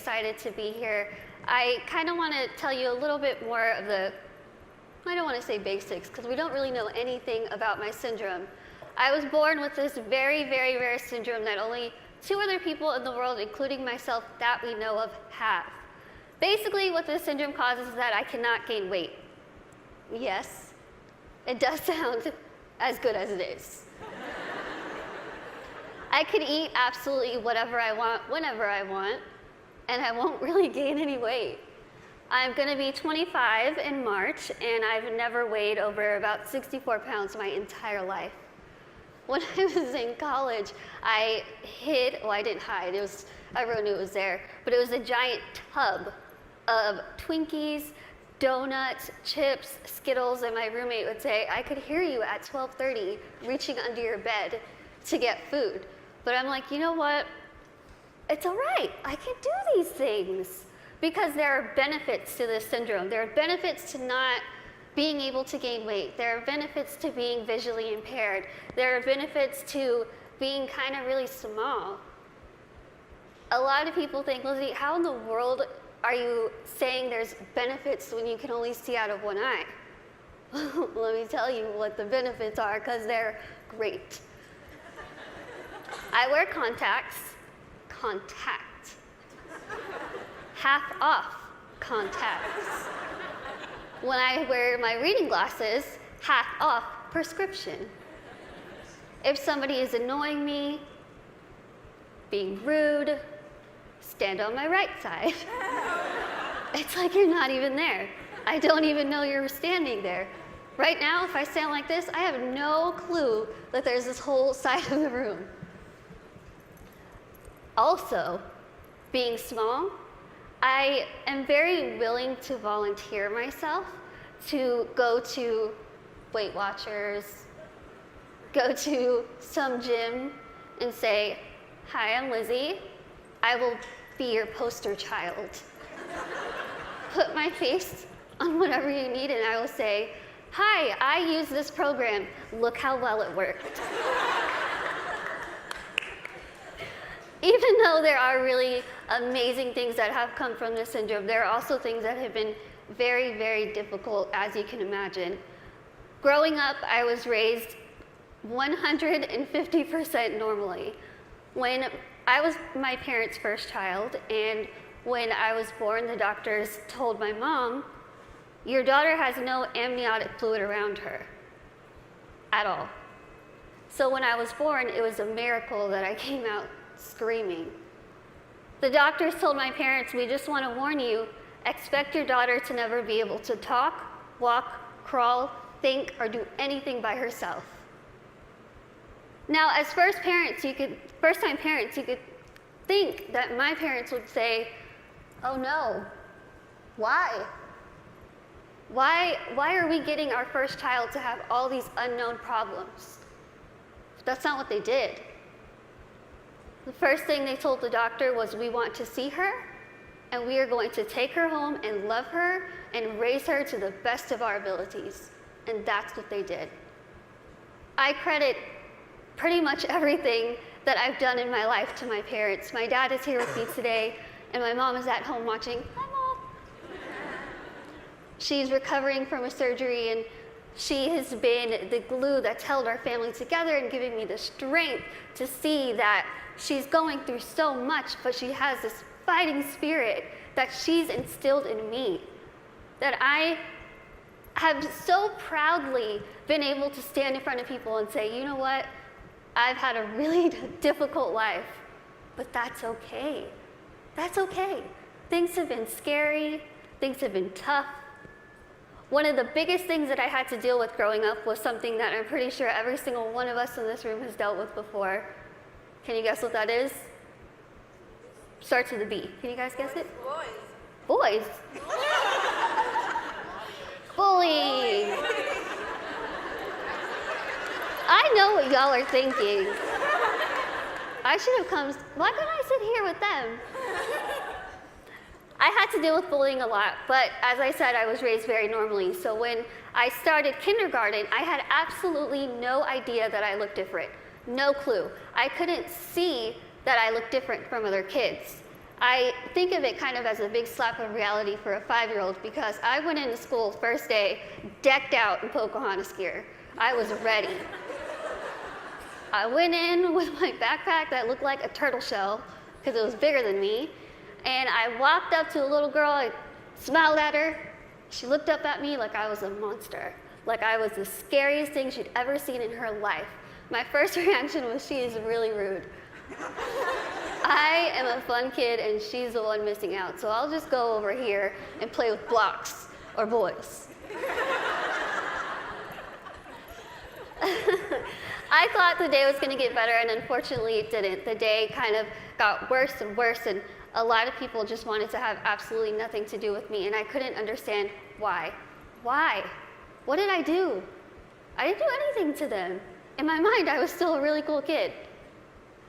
excited to be here. I kind of want to tell you a little bit more of the, I don't want to say basics, because we don't really know anything about my syndrome. I was born with this very, very rare syndrome that only 2 other people in the world, including myself, that we know of, have. Basically, what this syndrome causes is that I cannot gain weight. Yes, it does sound as good as it is. I could eat absolutely whatever I want, whenever I want, and I won't really gain any weight. I'm gonna be 25 in March, and I've never weighed over about 64 pounds my entire life. When I was in college, I didn't hide, everyone knew it was there, but it was a giant tub of Twinkies, donuts, chips, Skittles, and my roommate would say, I could hear you at 12:30 reaching under your bed to get food. But I'm like, you know what? It's all right, I can do these things. Because there are benefits to this syndrome. There are benefits to not being able to gain weight. There are benefits to being visually impaired. There are benefits to being kind of really small. A lot of people think, Lizzie, how in the world are you saying there's benefits when you can only see out of one eye? Let me tell you what the benefits are, because they're great. I wear contacts. Half off contacts. When I wear my reading glasses, half off prescription. If somebody is annoying me, being rude, stand on my right side. It's like you're not even there. I don't even know you're standing there. Right now, if I stand like this, I have no clue that there's this whole side of the room. Also, being small, I am very willing to volunteer myself to go to Weight Watchers, go to some gym and say, hi, I'm Lizzie. I will be your poster child. Put my face on whatever you need and I will say, hi, I use this program. Look how well it worked. Even though there are really amazing things that have come from this syndrome, there are also things that have been very, very difficult, as you can imagine. Growing up, I was raised 150% normally. When I was my parents' first child, and when I was born, the doctors told my mom, your daughter has no amniotic fluid around her at all. So when I was born, it was a miracle that I came out screaming. The doctors told my parents, we just want to warn you, expect your daughter to never be able to talk, walk, crawl, think, or do anything by herself. Now, as first-time parents, you could think that my parents would say, oh no, why? Why are we getting our first child to have all these unknown problems? But that's not what they did. The first thing they told the doctor was, we want to see her, and we are going to take her home and love her and raise her to the best of our abilities. And that's what they did. I credit pretty much everything that I've done in my life to my parents. My dad is here with me today, and my mom is at home watching. Hi, Mom. She's recovering from a surgery, and she has been the glue that's held our family together and giving me the strength to see that she's going through so much, but she has this fighting spirit that she's instilled in me, that I have so proudly been able to stand in front of people and say, you know what, I've had a really difficult life, but that's okay. That's okay. Things have been scary, things have been tough. One of the biggest things that I had to deal with growing up was something that I'm pretty sure every single one of us in this room has dealt with before. Can you guess what that is? Starts with a B. Can you guys guess it? Boys. Bullying. I know what y'all are thinking. I should have come, why couldn't I sit here with them? I had to deal with bullying a lot, but as I said, I was raised very normally. So when I started kindergarten, I had absolutely no idea that I looked different. No clue. I couldn't see that I looked different from other kids. I think of it kind of as a big slap of reality for a 5-year-old because I went into school first day decked out in Pocahontas gear. I was ready. I went in with my backpack that looked like a turtle shell because it was bigger than me, and I walked up to a little girl, I smiled at her. She looked up at me like I was a monster, like I was the scariest thing she'd ever seen in her life. My first reaction was, she is really rude. I am a fun kid and she's the one missing out, so I'll just go over here and play with blocks or boys. I thought the day was going to get better, and unfortunately it didn't. The day kind of got worse and worse, and a lot of people just wanted to have absolutely nothing to do with me, and I couldn't understand why. Why? What did I do? I didn't do anything to them. In my mind, I was still a really cool kid.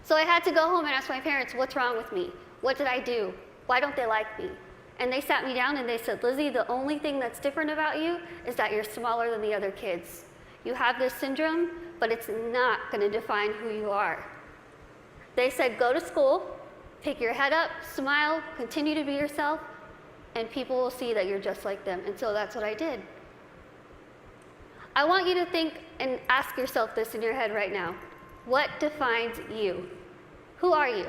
So I had to go home and ask my parents, what's wrong with me? What did I do? Why don't they like me? And they sat me down and they said, Lizzie, the only thing that's different about you is that you're smaller than the other kids. You have this syndrome, but it's not going to define who you are. They said, go to school, pick your head up, smile, continue to be yourself, and people will see that you're just like them. And so that's what I did. I want you to think and ask yourself this in your head right now. What defines you? Who are you?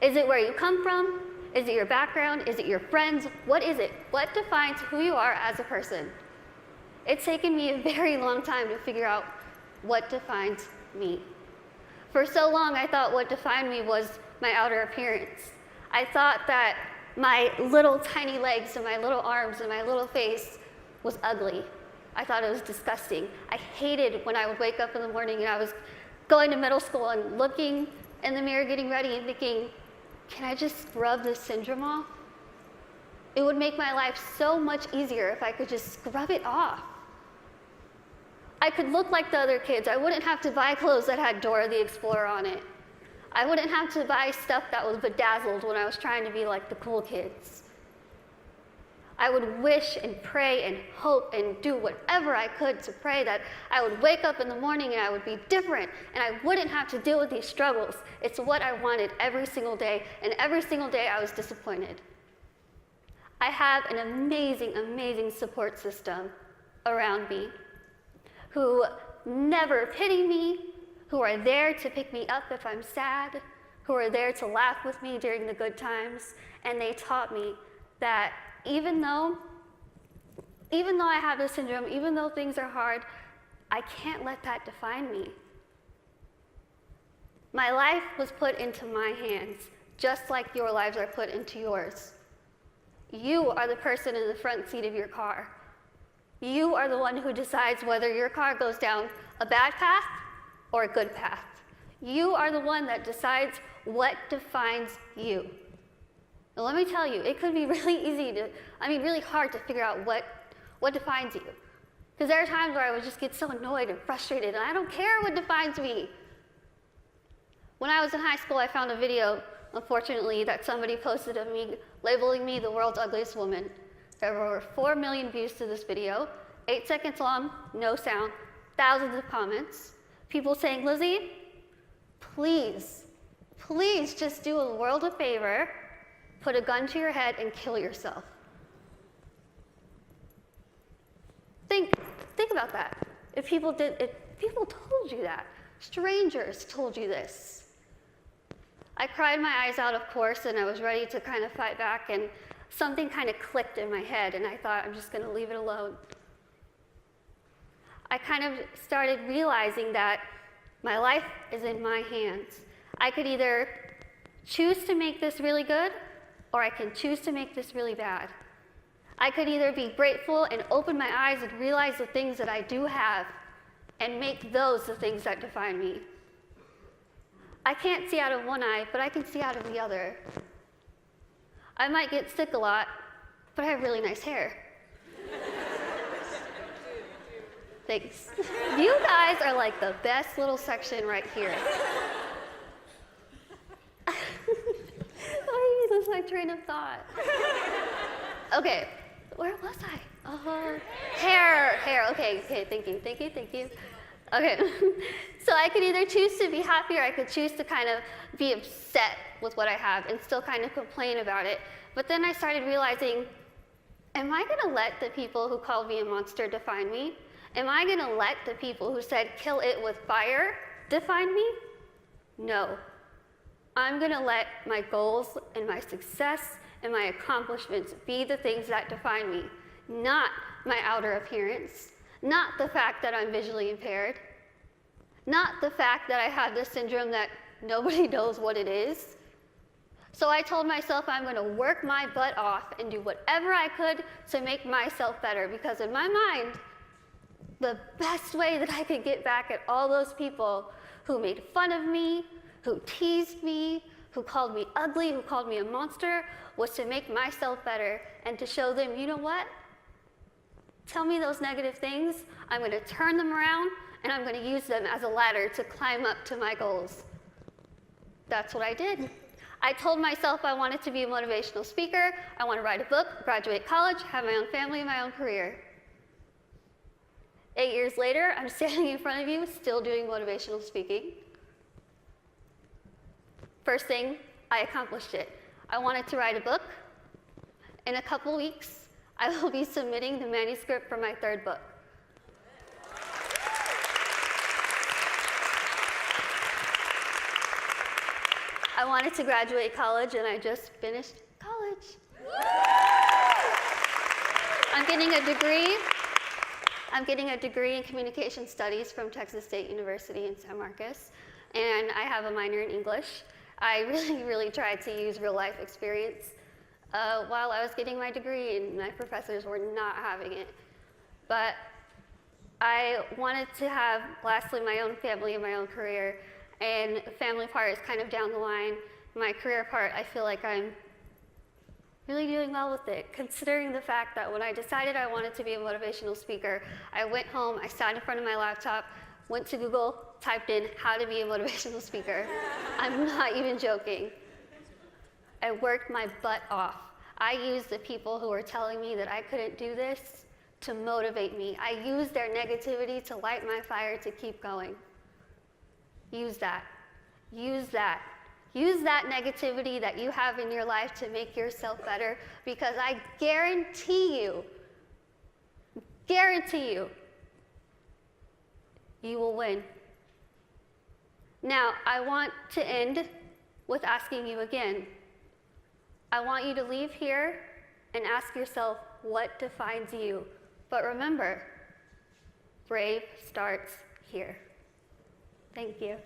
Is it where you come from? Is it your background? Is it your friends? What is it? What defines who you are as a person? It's taken me a very long time to figure out what defines me. For so long, I thought what defined me was my outer appearance. I thought that my little tiny legs and my little arms and my little face was ugly. I thought it was disgusting. I hated when I would wake up in the morning and I was going to middle school and looking in the mirror, getting ready and thinking, can I just scrub this syndrome off? It would make my life so much easier if I could just scrub it off. I could look like the other kids. I wouldn't have to buy clothes that had Dora the Explorer on it. I wouldn't have to buy stuff that was bedazzled when I was trying to be like the cool kids. I would wish and pray and hope and do whatever I could to pray that I would wake up in the morning and I would be different and I wouldn't have to deal with these struggles. It's what I wanted every single day, and every single day I was disappointed. I have an amazing, amazing support system around me who never pity me, who are there to pick me up if I'm sad, who are there to laugh with me during the good times, and they taught me that even though I have this syndrome, even though things are hard, I can't let that define me. My life was put into my hands, just like your lives are put into yours. You are the person in the front seat of your car. You are the one who decides whether your car goes down a bad path or a good path. You are the one that decides what defines you. Now, let me tell you, it could be really hard to figure out what defines you. Because there are times where I would just get so annoyed and frustrated, and I don't care what defines me. When I was in high school, I found a video, unfortunately, that somebody posted of me, labeling me the world's ugliest woman. There were over 4 million views to this video, 8 seconds long, no sound, thousands of comments. People saying, Lizzie, please just do a world a favor, put a gun to your head and kill yourself. Think about that. If people told you that, strangers told you this. I cried my eyes out, of course, and I was ready to kind of fight back, and something kind of clicked in my head, and I thought, I'm just going to leave it alone. I kind of started realizing that my life is in my hands. I could either choose to make this really good, or I can choose to make this really bad. I could either be grateful and open my eyes and realize the things that I do have, and make those the things that define me. I can't see out of one eye, but I can see out of the other. I might get sick a lot, but I have really nice hair. Thanks. You guys are like the best little section right here. Why did you lose my train of thought? Okay, where was I? Hair, okay, thank you. Okay, so I could either choose to be happy or I could choose to kind of be upset with what I have and still kind of complain about it. But then I started realizing, am I gonna let the people who called me a monster define me? Am I gonna let the people who said kill it with fire define me? No. I'm gonna let my goals and my success and my accomplishments be the things that define me, not my outer appearance, not the fact that I'm visually impaired, not the fact that I have this syndrome that nobody knows what it is. So I told myself I'm going to work my butt off and do whatever I could to make myself better, because in my mind, the best way that I could get back at all those people who made fun of me, who teased me, who called me ugly, who called me a monster, was to make myself better and to show them, you know what? Tell me those negative things, I'm going to turn them around, and I'm going to use them as a ladder to climb up to my goals. That's what I did. I told myself I wanted to be a motivational speaker, I want to write a book, graduate college, have my own family, my own career. 8 years later, I'm standing in front of you, still doing motivational speaking. First thing, I accomplished it. I wanted to write a book. In a couple weeks, I will be submitting the manuscript for my 3rd book. I wanted to graduate college, and I just finished college. I'm getting a degree in communication studies from Texas State University in San Marcos, and I have a minor in English. I really tried to use real life experience while I was getting my degree, and my professors were not having it. But I wanted to have, lastly, my own family and my own career, and the family part is kind of down the line. My career part, I feel like I'm really doing well with it, considering the fact that when I decided I wanted to be a motivational speaker, I went home, I sat in front of my laptop, went to Google, typed in how to be a motivational speaker. I'm not even joking. I worked my butt off. I used the people who were telling me that I couldn't do this to motivate me. I used their negativity to light my fire to keep going. Use that. Use that. Use that negativity that you have in your life to make yourself better, because I guarantee you, you will win. Now, I want to end with asking you again. I want you to leave here and ask yourself what defines you. But remember, brave starts here. Thank you.